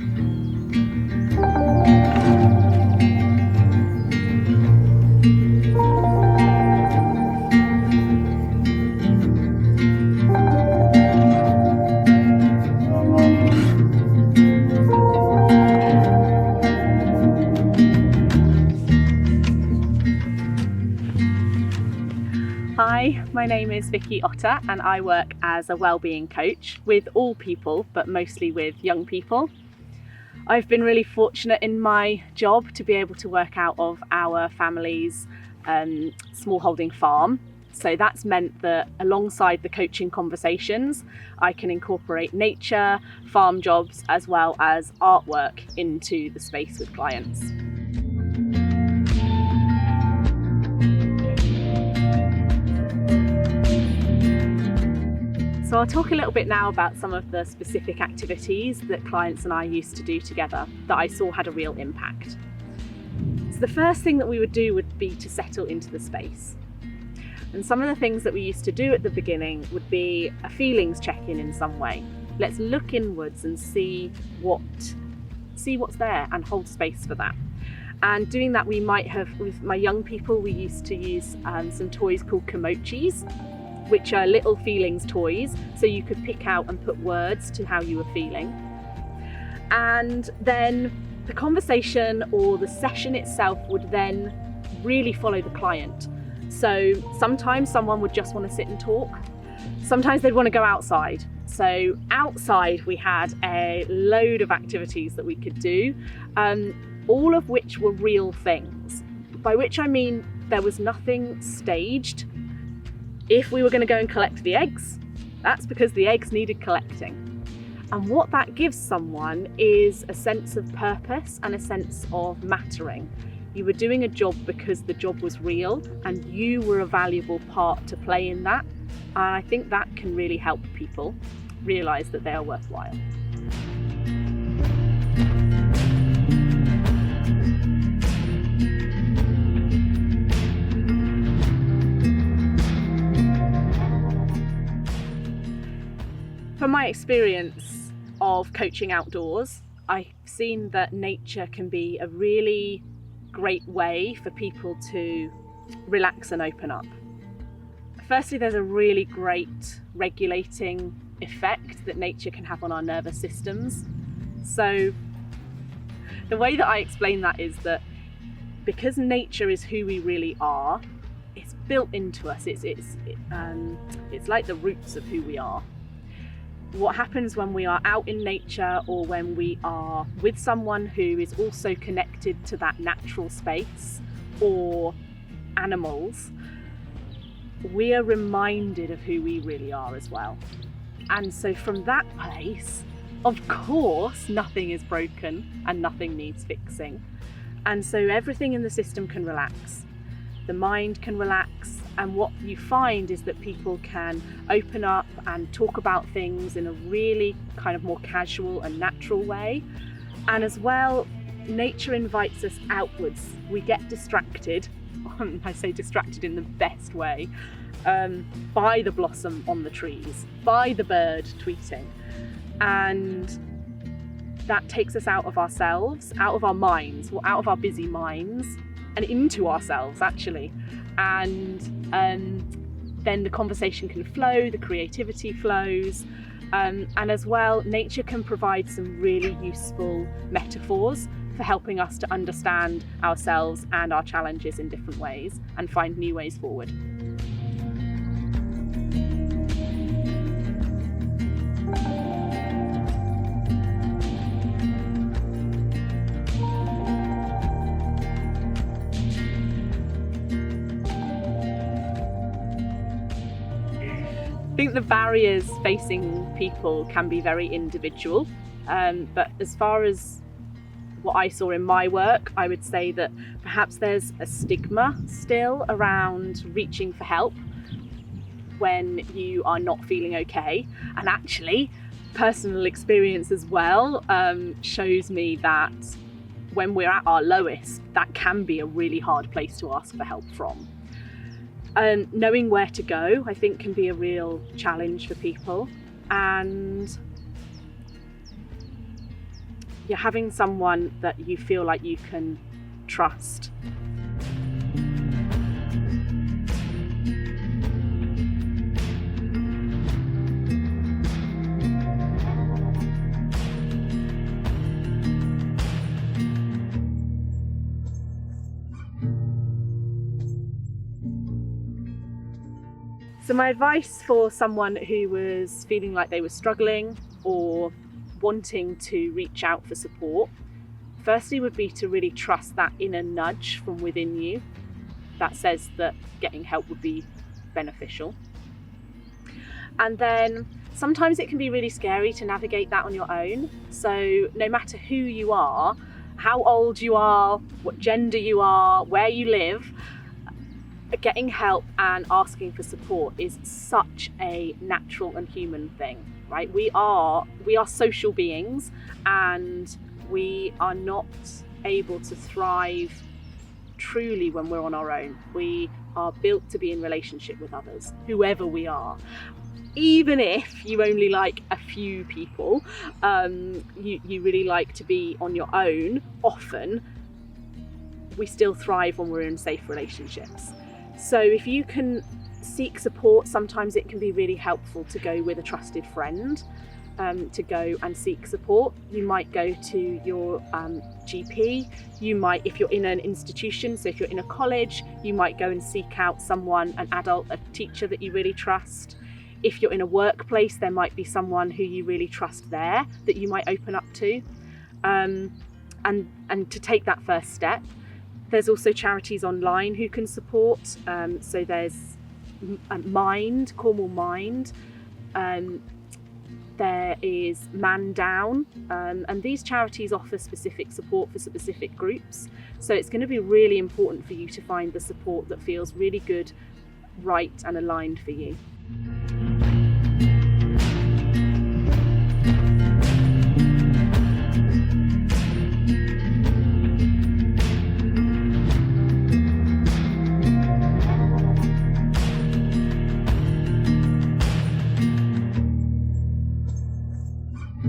Hi, my name is Vicky Otter and I work as a wellbeing coach with all people, but mostly with young people. I've been really fortunate in my job to be able to work out of our family's small holding farm. So that's meant that alongside the coaching conversations, I can incorporate nature, farm jobs, as well as artwork into the space with clients. So I'll talk a little bit now about some of the specific activities that clients and I used to do together that I saw had a real impact. So the first thing that we would do would be to settle into the space. And some of the things that we used to do at the beginning would be a feelings check-in in some way. Let's look inwards and see what's there and hold space for that. And doing that, we might have, with my young people, we used to use some toys called komochis, which are little feelings toys, so you could pick out and put words to how you were feeling. And then the conversation or the session itself would then really follow the client. So sometimes someone would just want to sit and talk. Sometimes they'd want to go outside. So outside we had a load of activities that we could do, all of which were real things. By which I mean there was nothing staged. If we were going to go and collect the eggs, that's because the eggs needed collecting. And what that gives someone is a sense of purpose and a sense of mattering. You were doing a job because the job was real and you were a valuable part to play in that. And I think that can really help people realise that they are worthwhile. From my experience of coaching outdoors, I've seen that nature can be a really great way for people to relax and open up. Firstly, there's a really great regulating effect that nature can have on our nervous systems. So the way that I explain that is that because nature is who we really are, it's built into us. It's like the roots of who we are. What happens when we are out in nature or when we are with someone who is also connected to that natural space or animals, we are reminded of who we really are as well. And so from that place, of course, nothing is broken and nothing needs fixing. And so everything in the system can relax. The mind can relax, and what you find is that people can open up and talk about things in a really kind of more casual and natural way. And as well, nature invites us outwards. We get distracted, I say distracted in the best way, by the blossom on the trees, by the bird tweeting. And that takes us out of ourselves, out of our minds, or out of our busy minds, and into ourselves actually. And then the conversation can flow, the creativity flows, and as well, nature can provide some really useful metaphors for helping us to understand ourselves and our challenges in different ways and find new ways forward. I think the barriers facing people can be very individual, but as far as what I saw in my work, I would say that perhaps there's a stigma still around reaching for help when you are not feeling okay. And actually, personal experience as well shows me that when we're at our lowest, that can be a really hard place to ask for help from. Knowing where to go, I think, can be a real challenge for people. And you're having someone that you feel like you can trust. So my advice for someone who was feeling like they were struggling or wanting to reach out for support, firstly would be to really trust that inner nudge from within you that says that getting help would be beneficial. And then sometimes it can be really scary to navigate that on your own. So no matter who you are, how old you are, what gender you are, where you live, getting help and asking for support is such a natural and human thing, right? We are social beings, and we are not able to thrive truly when we're on our own. We are built to be in relationship with others, whoever we are. Even if you only like a few people, you really like to be on your own, often we still thrive when we're in safe relationships. So if you can seek support, sometimes it can be really helpful to go with a trusted friend, to go and seek support. You might go to your GP. You might, if you're in an institution, so if you're in a college, you might go and seek out someone, an adult, a teacher that you really trust. If you're in a workplace, there might be someone who you really trust there that you might open up to, and to take that first step. There's also charities online who can support. So there's Mind, Cornwall Mind. There is Man Down, and these charities offer specific support for specific groups. So it's going to be really important for you to find the support that feels really good, right, and aligned for you.